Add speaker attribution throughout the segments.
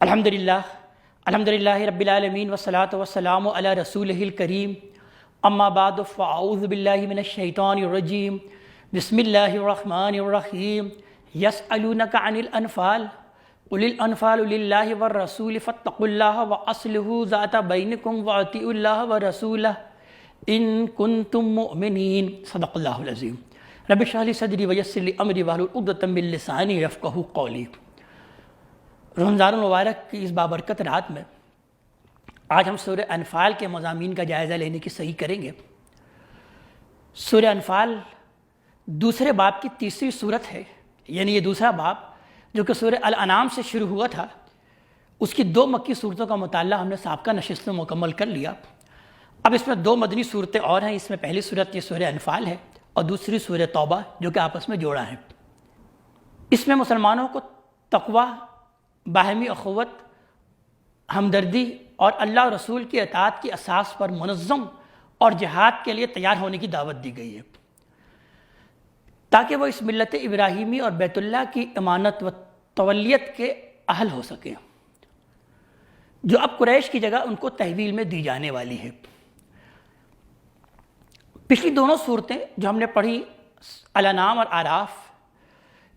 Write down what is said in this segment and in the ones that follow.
Speaker 1: الحمدللہ رب العالمین والصلاة والسلام علی رسولہ الکریم اما بعد فاعوذ باللہ من الشیطان الرجیم بسم اللہ الرحمن الرحیم یسألونک عن الانفال قل الانفال للہ والرسول فاتقوا اللہ واصلحوا ذات بینکم واطیعوا اللہ ورسولہ ان کنتم مؤمنین صدق اللہ العظیم رب اشرح لی صدری ویسر لی امری واحلل عقدۃ من لسانی یفقہوا قولی۔ رمضان المبارک کی اس بابرکت رات میں آج ہم سورہ انفال کے مضامین کا جائزہ لینے کی صحیح کریں گے۔ سورہ انفال دوسرے باب کی تیسری صورت ہے، یعنی یہ دوسرا باب جو کہ سورہ الانعام سے شروع ہوا تھا، اس کی 2 مکی صورتوں کا مطالعہ ہم نے سابقہ نشست میں مکمل کر لیا۔ اب اس میں 2 مدنی صورتیں اور ہیں، اس میں پہلی صورت یہ سورہ انفال ہے اور دوسری سورہ توبہ جو کہ آپس میں جوڑا ہے۔ اس میں مسلمانوں کو تقوی، باہمی اخوت، ہمدردی اور اللہ اور رسول کی اطاعت کی اساس پر منظم اور جہاد کے لیے تیار ہونے کی دعوت دی گئی ہے، تاکہ وہ اس ملت ابراہیمی اور بیت اللہ کی امانت و تولیت کے اہل ہو سکیں، جو اب قریش کی جگہ ان کو تحویل میں دی جانے والی ہے۔ پچھلی دونوں صورتیں جو ہم نے پڑھی، الانعام اور اعراف،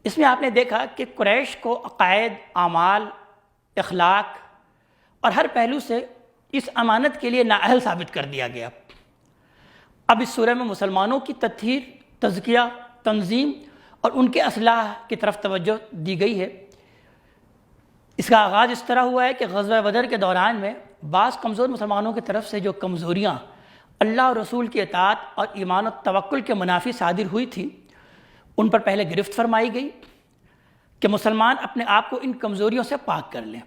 Speaker 1: اس میں آپ نے دیکھا کہ قریش کو عقائد، اعمال، اخلاق اور ہر پہلو سے اس امانت کے لیے نااہل ثابت کر دیا گیا۔ اب اس سورہ میں مسلمانوں کی تطہیر، تزکیہ، تنظیم اور ان کے اصلاح کی طرف توجہ دی گئی ہے۔ اس کا آغاز اس طرح ہوا ہے کہ غزوہ بدر کے دوران میں بعض کمزور مسلمانوں کی طرف سے جو کمزوریاں اللہ اور رسول کی اطاعت اور ایمان و توکل کے منافی صادر ہوئی تھیں، ان پر پہلے گرفت فرمائی گئی کہ مسلمان اپنے آپ کو ان کمزوریوں سے پاک کر لیں۔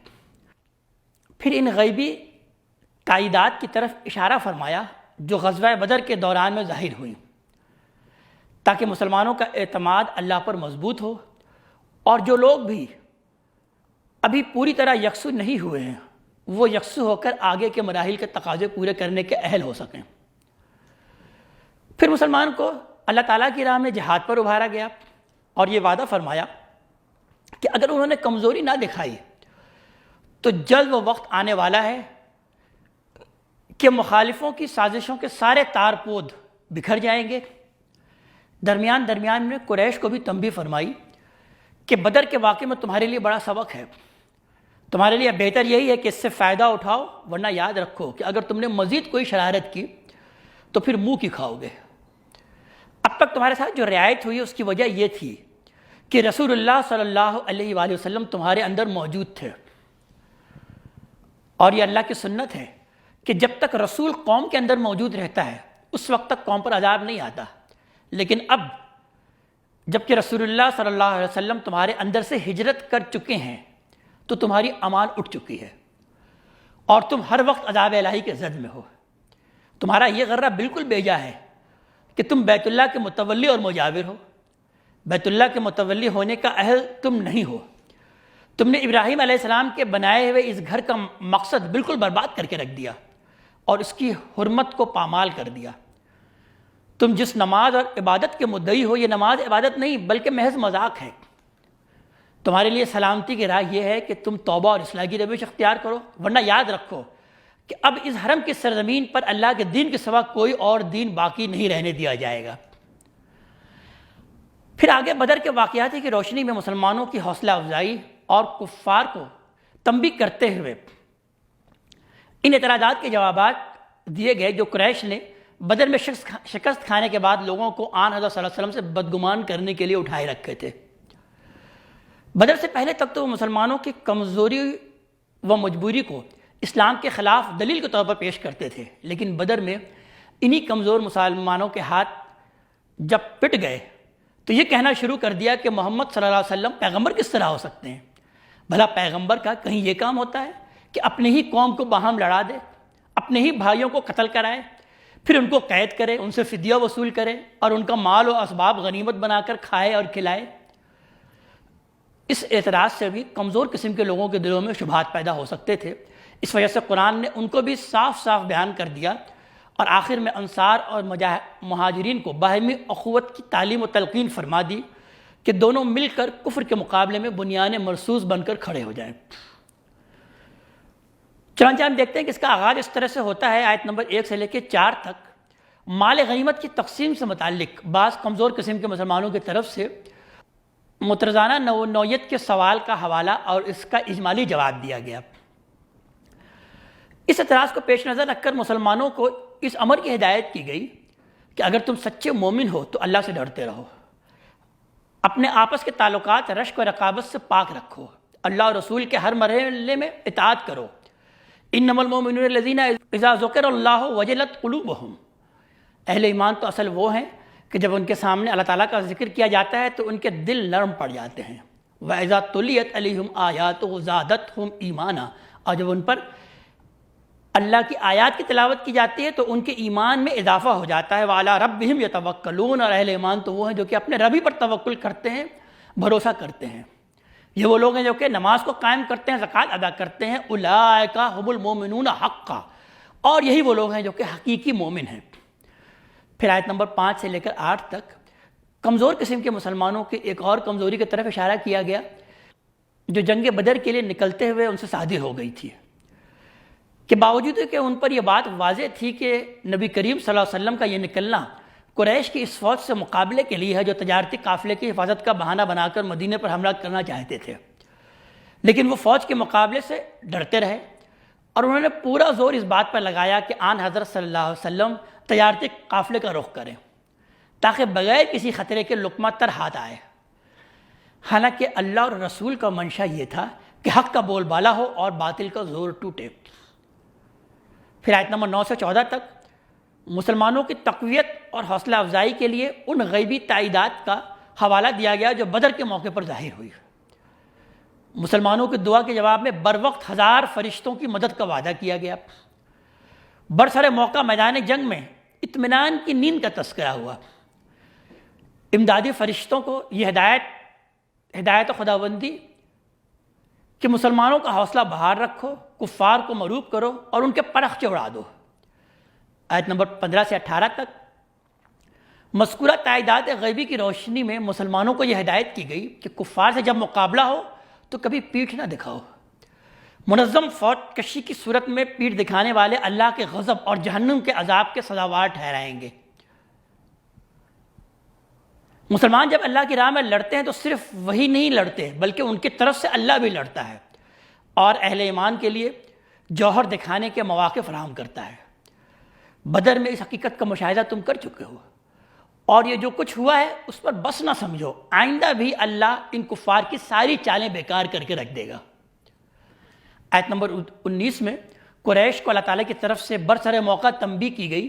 Speaker 1: پھر ان غیبی تائیدات کی طرف اشارہ فرمایا جو غزوہ بدر کے دوران میں ظاہر ہوئی، تاکہ مسلمانوں کا اعتماد اللہ پر مضبوط ہو اور جو لوگ بھی ابھی پوری طرح یکسو نہیں ہوئے ہیں وہ یکسو ہو کر آگے کے مراحل کے تقاضے پورے کرنے کے اہل ہو سکیں۔ پھر مسلمان کو اللہ تعالیٰ کی راہ میں جہاد پر ابھارا گیا اور یہ وعدہ فرمایا کہ اگر انہوں نے کمزوری نہ دکھائی تو جلد وہ وقت آنے والا ہے کہ مخالفوں کی سازشوں کے سارے تار پود بکھر جائیں گے۔ درمیان میں قریش کو بھی تنبیہ فرمائی کہ بدر کے واقعے میں تمہارے لیے بڑا سبق ہے، تمہارے لیے بہتر یہی ہے کہ اس سے فائدہ اٹھاؤ، ورنہ یاد رکھو کہ اگر تم نے مزید کوئی شرارت کی تو پھر منہ کی کھاؤ گے۔ اب تک تمہارے ساتھ جو رعایت ہوئی اس کی وجہ یہ تھی کہ رسول اللہ صلی اللہ علیہ وآلہ وسلم تمہارے اندر موجود تھے، اور یہ اللہ کی سنت ہے کہ جب تک رسول قوم کے اندر موجود رہتا ہے اس وقت تک قوم پر عذاب نہیں آتا، لیکن اب جب کہ رسول اللہ صلی اللہ علیہ وسلم تمہارے اندر سے ہجرت کر چکے ہیں تو تمہاری امان اٹھ چکی ہے اور تم ہر وقت عذاب الہی کے زد میں ہو۔ تمہارا یہ غرہ بالکل بیجا ہے کہ تم بیت اللہ کے متولی اور مجاور ہو۔ بیت اللہ کے متولی ہونے کا اہل تم نہیں ہو۔ تم نے ابراہیم علیہ السلام کے بنائے ہوئے اس گھر کا مقصد بالکل برباد کر کے رکھ دیا اور اس کی حرمت کو پامال کر دیا۔ تم جس نماز اور عبادت کے مدعی ہو، یہ نماز عبادت نہیں بلکہ محض مذاق ہے۔ تمہارے لیے سلامتی کی راہ یہ ہے کہ تم توبہ اور اصلاح کی روش اختیار کرو، ورنہ یاد رکھو کہ اب اس حرم کی سرزمین پر اللہ کے دین کے سوا کوئی اور دین باقی نہیں رہنے دیا جائے گا۔ پھر آگے بدر کے واقعات کی روشنی میں مسلمانوں کی حوصلہ افزائی اور کفار کو تنبیہ کرتے ہوئے ان اعتراضات کے جوابات دیے گئے جو قریش نے بدر میں شکست کھانے کے بعد لوگوں کو آن حضرت صلی اللہ علیہ وسلم سے بدگمان کرنے کے لیے اٹھائے رکھے تھے۔ بدر سے پہلے تک تو وہ مسلمانوں کی کمزوری و مجبوری کو اسلام کے خلاف دلیل کے طور پر پیش کرتے تھے، لیکن بدر میں انہی کمزور مسلمانوں کے ہاتھ جب پٹ گئے تو یہ کہنا شروع کر دیا کہ محمد صلی اللہ علیہ وسلم پیغمبر کس طرح ہو سکتے ہیں؟ بھلا پیغمبر کا کہیں یہ کام ہوتا ہے کہ اپنے ہی قوم کو باہم لڑا دے، اپنے ہی بھائیوں کو قتل کرائے، پھر ان کو قید کرے، ان سے فدیہ وصول کرے اور ان کا مال و اسباب غنیمت بنا کر کھائے اور کھلائے؟ اس اعتراض سے بھی کمزور قسم کے لوگوں کے دلوں میں شبہات پیدا ہو سکتے تھے۔ اس وجہ سے قرآن نے ان کو بھی صاف بیان کر دیا اور آخر میں انصار اور مہاجرین کو باہمی اخوت کی تعلیم و تلقین فرما دی کہ دونوں مل کر کفر کے مقابلے میں بنیان مرصوص بن کر کھڑے ہو جائیں۔ چنانچہ ہم دیکھتے ہیں کہ اس کا آغاز اس طرح سے ہوتا ہے آیت نمبر 1 سے لے کے 4 تک، مال غنیمت کی تقسیم سے متعلق بعض کمزور قسم کے مسلمانوں کی طرف سے مترجانہ نوعیت کے سوال کا حوالہ اور اس کا اجمالی جواب دیا گیا۔ اس اعتراض کو پیش نظر رکھ کر مسلمانوں کو اس امر کی ہدایت کی گئی کہ اگر تم سچے مومن ہو تو اللہ سے ڈرتے رہو، اپنے آپس کے تعلقات رشک و رقابت سے پاک رکھو، اللہ اور رسول کے ہر مرحلے میں اطاعت کرو۔ انما المؤمنون الذین اذا ذکر اللہ وجلت قلوبہم، اہل ایمان تو اصل وہ ہیں کہ جب ان کے سامنے اللہ تعالیٰ کا ذکر کیا جاتا ہے تو ان کے دل نرم پڑ جاتے ہیں۔ وَإِذَا تُلِيَتْ عَلَيْهِمْ آيَاتُهُ زَادَتْهُمْ إِيمَانًا، اور جب ان پر اللہ کی آیات کی تلاوت کی جاتی ہے تو ان کے ایمان میں اضافہ ہو جاتا ہے۔ وَعَلَىٰ رَبِّهِمْ يَتَوَكَّلُونَ، اور اہل ایمان تو وہ ہیں جو کہ اپنے رب ہی پر توکل کرتے ہیں، بھروسہ کرتے ہیں۔ یہ وہ لوگ ہیں جو کہ نماز کو قائم کرتے ہیں، زکوٰۃ ادا کرتے ہیں۔ اولئک هم المؤمنون حقا، اور یہی وہ لوگ ہیں جو کہ حقیقی مومن ہیں۔ پھر آیت نمبر 5 سے لے کر 8 تک کمزور قسم کے مسلمانوں کی ایک اور کمزوری کی طرف اشارہ کیا گیا جو جنگ بدر کے لیے نکلتے ہوئے ان سے صادر ہو گئی تھی، کہ باوجود کہ ان پر یہ بات واضح تھی کہ نبی کریم صلی اللہ علیہ وسلم کا یہ نکلنا قریش کی اس فوج سے مقابلے کے لیے ہے جو تجارتی قافلے کی حفاظت کا بہانہ بنا کر مدینے پر حملہ کرنا چاہتے تھے، لیکن وہ فوج کے مقابلے سے ڈرتے رہے اور انہوں نے پورا زور اس بات پر لگایا کہ آن حضرت صلی اللہ علیہ وسلم تجارتی قافلے کا رخ کریں تاکہ بغیر کسی خطرے کے لقمہ تر ہاتھ آئے۔ حالانکہ اللہ اور رسول کا منشا یہ تھا کہ حق کا بول بالا ہو اور باطل کا زور ٹوٹے۔ پھر آیت نمبر 9 سے 14 تک مسلمانوں کی تقویت اور حوصلہ افزائی کے لیے ان غیبی تائیدات کا حوالہ دیا گیا جو بدر کے موقع پر ظاہر ہوئی۔ مسلمانوں کی دعا کے جواب میں بروقت 1000 فرشتوں کی مدد کا وعدہ کیا گیا۔ برسر موقع میدان جنگ میں اطمینان کی نیند کا تذکرہ ہوا۔ امدادی فرشتوں کو یہ ہدایت خداوندی کہ مسلمانوں کا حوصلہ بحال رکھو، کفار کو مغلوب کرو اور ان کے پرخچے اڑا دو۔ آیت نمبر 15 سے 18 تک مذکورہ تائیدات غیبی کی روشنی میں مسلمانوں کو یہ ہدایت کی گئی کہ کفار سے جب مقابلہ ہو تو کبھی پیٹھ نہ دکھاؤ۔ منظم فوج کشی کی صورت میں پیٹھ دکھانے والے اللہ کے غضب اور جہنم کے عذاب کے سزاوار ٹھہرائیں گے۔ مسلمان جب اللہ کی راہ میں لڑتے ہیں تو صرف وہی نہیں لڑتے بلکہ ان کی طرف سے اللہ بھی لڑتا ہے اور اہل ایمان کے لیے جوہر دکھانے کے مواقع فراہم کرتا ہے۔ بدر میں اس حقیقت کا مشاہدہ تم کر چکے ہو اور یہ جو کچھ ہوا ہے اس پر بس نہ سمجھو، آئندہ بھی اللہ ان کفار کی ساری چالیں بیکار کر کے رکھ دے گا۔ آیت نمبر 19 میں قریش کو اللہ تعالیٰ کی طرف سے برسر موقع تنبیہ کی گئی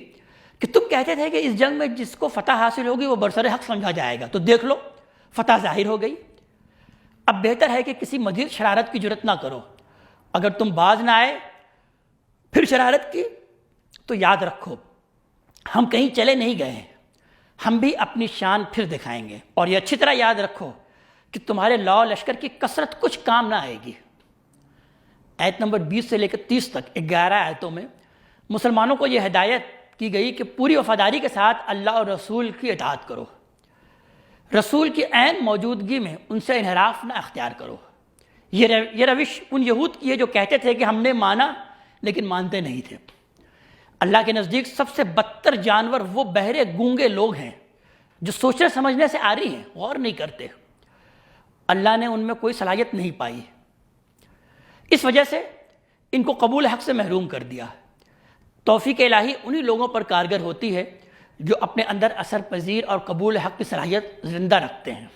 Speaker 1: کہ تم کہتے تھے کہ اس جنگ میں جس کو فتح حاصل ہوگی وہ برسر حق سمجھا جائے گا، تو دیکھ لو فتح ظاہر ہو گئی۔ اب بہتر ہے کہ کسی مزید شرارت کی جرت نہ کرو، اگر تم باز نہ آئے پھر شرارت کی تو یاد رکھو ہم کہیں چلے نہیں گئے ہیں، ہم بھی اپنی شان پھر دکھائیں گے، اور یہ اچھی طرح یاد رکھو کہ تمہارے لاؤ لشکر کی کثرت کچھ کام نہ آئے گی۔ آیت نمبر 20 سے لے کر 30 تک 11 آیتوں میں مسلمانوں کو یہ ہدایت کی گئی کہ پوری وفاداری کے ساتھ اللہ اور رسول کی اطاعت کرو، رسول کی عین موجودگی میں ان سے انحراف نہ اختیار کرو۔ یہ روش ان یہود کی ہے جو کہتے تھے کہ ہم نے مانا لیکن مانتے نہیں تھے۔ اللہ کے نزدیک سب سے بدتر جانور وہ بہرے گونگے لوگ ہیں جو سوچنے سمجھنے سے عاری ہیں، غور نہیں کرتے۔ اللہ نے ان میں کوئی صلاحیت نہیں پائی، اس وجہ سے ان کو قبول حق سے محروم کر دیا۔ توفیق الہی انہی لوگوں پر کارگر ہوتی ہے جو اپنے اندر اثر پذیر اور قبول حق کی صلاحیت زندہ رکھتے ہیں۔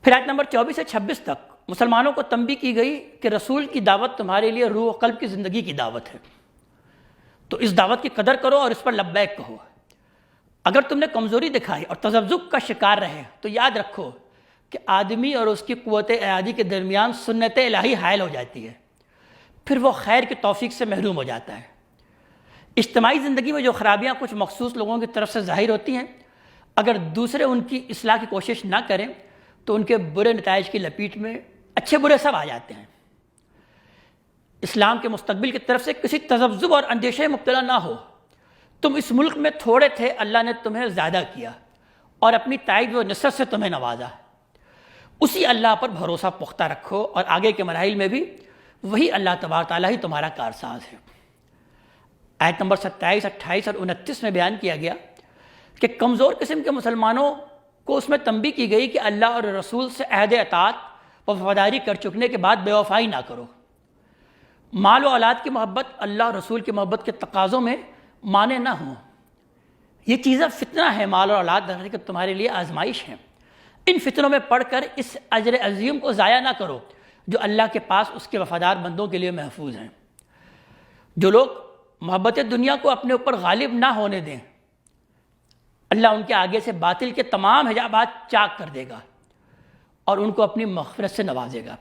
Speaker 1: پھر آیت نمبر 24 سے 26 تک مسلمانوں کو تنبیہ کی گئی کہ رسول کی دعوت تمہارے لیے روح و قلب کی زندگی کی دعوت ہے، تو اس دعوت کی قدر کرو اور اس پر لبیک کہو۔ اگر تم نے کمزوری دکھائی اور تذبذب کا شکار رہے تو یاد رکھو کہ آدمی اور اس کی قوت ارادی کے درمیان سنت الہی حائل ہو جاتی ہے، پھر وہ خیر کی توفیق سے محروم ہو جاتا ہے۔ اجتماعی زندگی میں جو خرابیاں کچھ مخصوص لوگوں کی طرف سے ظاہر ہوتی ہیں، اگر دوسرے ان کی اصلاح کی کوشش نہ کریں تو ان کے برے نتائج کی لپیٹ میں اچھے برے سب آ جاتے ہیں۔ اسلام کے مستقبل کی طرف سے کسی تذبذب اور اندیشے میں مبتلا نہ ہو۔ تم اس ملک میں تھوڑے تھے، اللہ نے تمہیں زیادہ کیا اور اپنی تائید و نصرت سے تمہیں نوازا۔ اسی اللہ پر بھروسہ پختہ رکھو اور آگے کے مراحل میں بھی وہی اللہ تبارک تعالیٰ ہی تمہارا کارساز ہے۔ آیت نمبر 27، 28 اور 29 میں بیان کیا گیا کہ کمزور قسم کے مسلمانوں کو اس میں تنبیہ کی گئی کہ اللہ اور رسول سے عہد اطاعت و وفاداری کر چکنے کے بعد بے وفائی نہ کرو۔ مال و اولاد کی محبت اللہ اور رسول کی محبت کے تقاضوں میں مانے نہ ہوں۔ یہ چیزیں فتنہ ہے، مال اور اولاد کہ تمہارے لیے آزمائش ہیں۔ ان فتنوں میں پڑھ کر اس اجر عظیم کو ضائع نہ کرو جو اللہ کے پاس اس کے وفادار بندوں کے لیے محفوظ ہیں۔ جو لوگ محبت دنیا کو اپنے اوپر غالب نہ ہونے دیں، اللہ ان کے آگے سے باطل کے تمام حجابات چاک کر دے گا اور ان کو اپنی مغفرت سے نوازے گا۔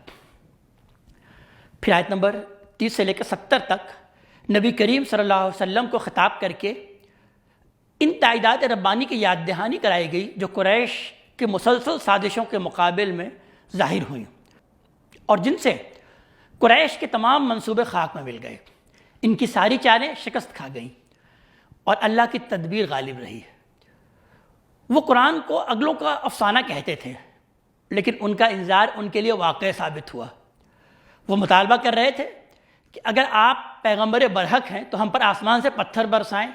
Speaker 1: پھر آیت نمبر 30 سے لے کر 70 تک نبی کریم صلی اللہ علیہ وسلم کو خطاب کر کے ان تائیدات ربانی کی یاد دہانی کرائی گئی جو قریش کی مسلسل سازشوں کے مقابل میں ظاہر ہوئیں اور جن سے قریش کے تمام منصوبے خاک میں مل گئے۔ ان کی ساری چالیں شکست کھا گئیں اور اللہ کی تدبیر غالب رہی۔ وہ قرآن کو اگلوں کا افسانہ کہتے تھے، لیکن ان کا انذار ان کے لیے واقع ثابت ہوا۔ وہ مطالبہ کر رہے تھے کہ اگر آپ پیغمبر برحق ہیں تو ہم پر آسمان سے پتھر برسائیں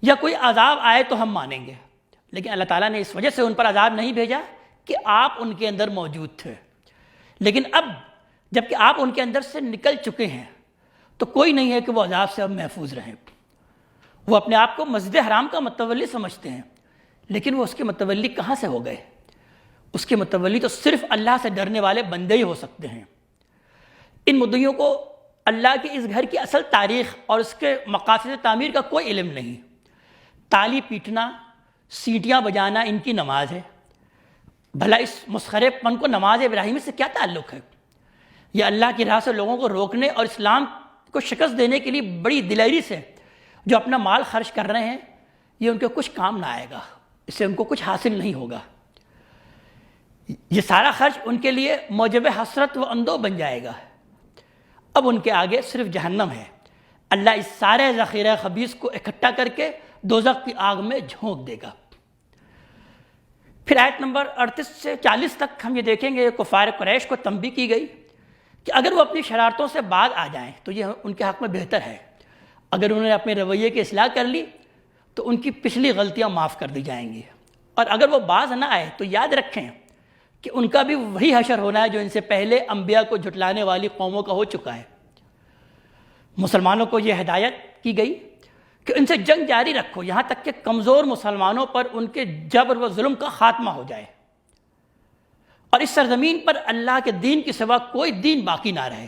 Speaker 1: یا کوئی عذاب آئے تو ہم مانیں گے، لیکن اللہ تعالیٰ نے اس وجہ سے ان پر عذاب نہیں بھیجا کہ آپ ان کے اندر موجود تھے۔ لیکن اب جب کہ آپ ان کے اندر سے نکل چکے ہیں تو کوئی نہیں ہے کہ وہ عذاب سے اب محفوظ رہیں۔ وہ اپنے آپ کو مسجد حرام کا متولی سمجھتے ہیں، لیکن وہ اس کے متولی کہاں سے ہو گئے؟ اس کے متولی تو صرف اللہ سے ڈرنے والے بندے ہی ہو سکتے ہیں۔ ان مدعیوں کو اللہ کے اس گھر کی اصل تاریخ اور اس کے مقاصد تعمیر کا کوئی علم نہیں۔ تالی پیٹنا، سیٹیاں بجانا ان کی نماز ہے۔ بھلا اس مسخرے پن کو نماز ابراہیمی سے کیا تعلق ہے؟ یہ اللہ کی راہ سے لوگوں کو روکنے اور اسلام کو شکست دینے کے لیے بڑی دلیری سے جو اپنا مال خرچ کر رہے ہیں، یہ ان کے کچھ کام نہ آئے گا، اس سے ان کو کچھ حاصل نہیں ہوگا۔ یہ سارا خرچ ان کے لیے موجب حسرت و اندوہ بن جائے گا۔ اب ان کے آگے صرف جہنم ہے۔ اللہ اس سارے ذخیرہ خبیث کو اکٹھا کر کے دوزخ کی آگ میں جھونک دے گا۔ پھر آیت نمبر 38 سے 40 تک ہم یہ دیکھیں گے کفار قریش کو تنبیہ کی گئی کہ اگر وہ اپنی شرارتوں سے باز آ جائیں تو یہ ان کے حق میں بہتر ہے۔ اگر انہوں نے اپنے رویے کی اصلاح کر لی تو ان کی پچھلی غلطیاں معاف کر دی جائیں گی، اور اگر وہ باز نہ آئے تو یاد رکھیں کہ ان کا بھی وہی حشر ہونا ہے جو ان سے پہلے انبیاء کو جھٹلانے والی قوموں کا ہو چکا ہے۔ مسلمانوں کو یہ ہدایت کی گئی کہ ان سے جنگ جاری رکھو یہاں تک کہ کمزور مسلمانوں پر ان کے جبر و ظلم کا خاتمہ ہو جائے اور اس سرزمین پر اللہ کے دین کے سوا کوئی دین باقی نہ رہے۔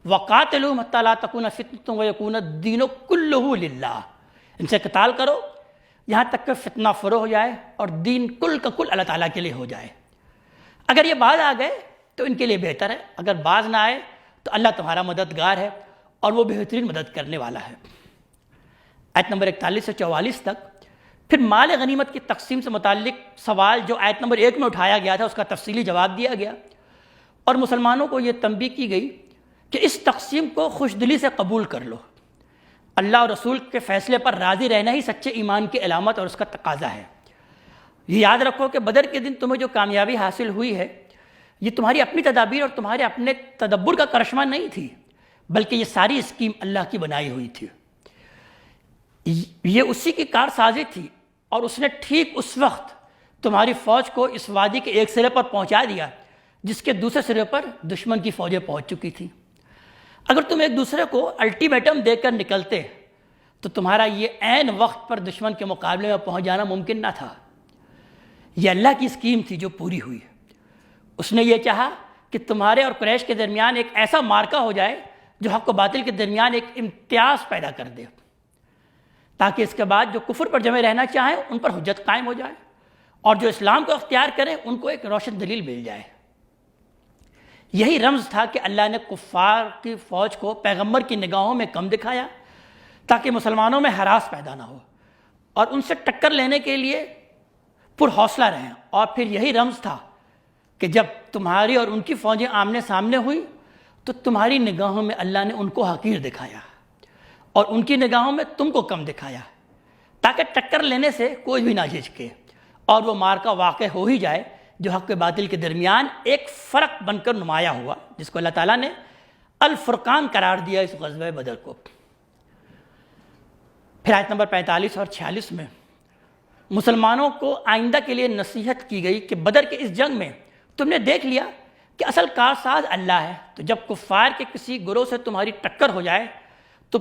Speaker 1: وَقَاتِلُوهُمْ حَتَّىٰ لَا تَكُونَ فِتْنَةٌ وَيَكُونَ الدِّينُ كُلُّهُ لِلَّهِ۔ ان سے قتال کرو یہاں تک کہ فتنہ فروغ ہو جائے اور دین کل کا کل اللہ تعالیٰ کے لیے ہو جائے۔ اگر یہ باز آ گئے تو ان کے لیے بہتر ہے، اگر باز نہ آئے تو اللہ تمہارا مددگار ہے اور وہ بہترین مدد کرنے والا ہے۔ آیت نمبر 41 سے 44 تک پھر مال غنیمت کی تقسیم سے متعلق سوال جو آیت نمبر 1 میں اٹھایا گیا تھا اس کا تفصیلی جواب دیا گیا، اور مسلمانوں کو یہ تنبیہ کی گئی کہ اس تقسیم کو خوش دلی سے قبول کر لو۔ اللہ اور رسول کے فیصلے پر راضی رہنا ہی سچے ایمان کی علامت اور اس کا تقاضا ہے۔ یہ یاد رکھو کہ بدر کے دن تمہیں جو کامیابی حاصل ہوئی ہے یہ تمہاری اپنی تدابیر اور تمہارے اپنے تدبر کا کرشمہ نہیں تھی، بلکہ یہ ساری اسکیم اللہ کی بنائی ہوئی تھی۔ یہ اسی کی کارسازی تھی اور اس نے ٹھیک اس وقت تمہاری فوج کو اس وادی کے ایک سرے پر پہنچا دیا جس کے دوسرے سرے پر دشمن کی فوجیں پہنچ چکی تھیں۔ اگر تم ایک دوسرے کو الٹیمیٹم دے کر نکلتے تو تمہارا یہ عین وقت پر دشمن کے مقابلے میں پہنچ جانا ممکن نہ تھا۔ یہ اللہ کی اسکیم تھی جو پوری ہوئی۔ اس نے یہ چاہا کہ تمہارے اور قریش کے درمیان ایک ایسا مارکا ہو جائے جو حق و باطل کے درمیان ایک امتیاز پیدا کر دے، تاکہ اس کے بعد جو کفر پر جمے رہنا چاہیں ان پر حجت قائم ہو جائے اور جو اسلام کو اختیار کریں ان کو ایک روشن دلیل مل جائے۔ یہی رمز تھا کہ اللہ نے کفار کی فوج کو پیغمبر کی نگاہوں میں کم دکھایا تاکہ مسلمانوں میں ہراس پیدا نہ ہو اور ان سے ٹکر لینے کے لیے پر حوصلہ رہیں، اور پھر یہی رمز تھا کہ جب تمہاری اور ان کی فوجیں آمنے سامنے ہوئی تو تمہاری نگاہوں میں اللہ نے ان کو حقیر دکھایا اور ان کی نگاہوں میں تم کو کم دکھایا، تاکہ ٹکر لینے سے کوئی بھی نہ جھجکے اور وہ مارکا واقع ہو ہی جائے جو حق و باطل کے درمیان ایک فرق بن کر نمایاں ہوا، جس کو اللہ تعالیٰ نے الفرقان قرار دیا اس غزوہ بدر کو۔ پھر آیت نمبر 45 اور 46 میں مسلمانوں کو آئندہ کے لیے نصیحت کی گئی کہ بدر کے اس جنگ میں تم نے دیکھ لیا کہ اصل کارساز اللہ ہے، تو جب کفار کے کسی گروہ سے تمہاری ٹکر ہو جائے تو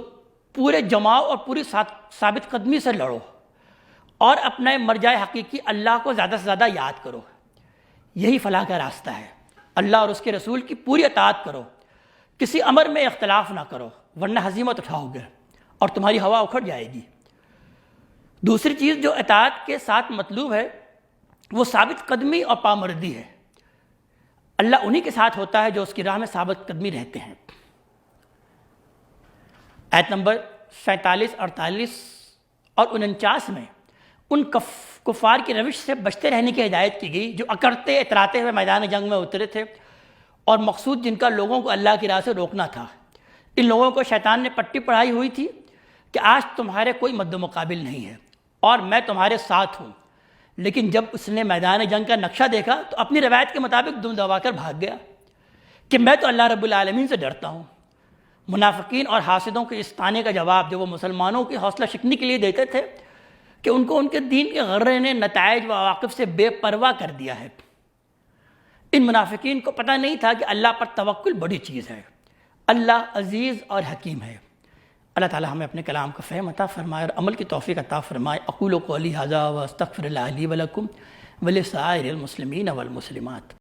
Speaker 1: پورے جماؤ اور پوری ثابت قدمی سے لڑو اور اپنے مرجع حقیقی اللہ کو زیادہ سے زیادہ یاد کرو۔ یہی فلاح کا راستہ ہے۔ اللہ اور اس کے رسول کی پوری اطاعت کرو، کسی امر میں اختلاف نہ کرو ورنہ ہزیمت اٹھاؤ گے اور تمہاری ہوا اکھڑ جائے گی۔ دوسری چیز جو اطاعت کے ساتھ مطلوب ہے وہ ثابت قدمی اور پامردی ہے۔ اللہ انہی کے ساتھ ہوتا ہے جو اس کی راہ میں ثابت قدمی رہتے ہیں۔ آیت نمبر 47، 48 اور 49 میں ان کفار کی روش سے بچتے رہنے کی ہدایت کی گئی جو اکڑتے اتراتے ہوئے میدان جنگ میں اترے تھے اور مقصود جن کا لوگوں کو اللہ کی راہ سے روکنا تھا۔ ان لوگوں کو شیطان نے پٹی پڑھائی ہوئی تھی کہ آج تمہارے کوئی مد و مقابل نہیں ہے اور میں تمہارے ساتھ ہوں، لیکن جب اس نے میدان جنگ کا نقشہ دیکھا تو اپنی روایت کے مطابق دم دبا کر بھاگ گیا کہ میں تو اللہ رب العالمین سے ڈرتا ہوں۔ منافقین اور حاسدوں کے اس طانے کا جواب جو وہ مسلمانوں کی حوصلہ شکنی کے لیے دیتے تھے کہ ان کو ان کے دین کے غرے نے نتائج و عواقب سے بے پرواہ کر دیا ہے۔ ان منافقین کو پتہ نہیں تھا کہ اللہ پر توکل بڑی چیز ہے۔ اللہ عزیز اور حکیم ہے۔ اللہ تعالی ہمیں اپنے کلام کا فہم عطا فرمائے اور عمل کی توفیق عطا فرمائے۔ اقول قولی ھذا واستغفر اللہ لی ولکم ولسائر المسلمین والمسلمات۔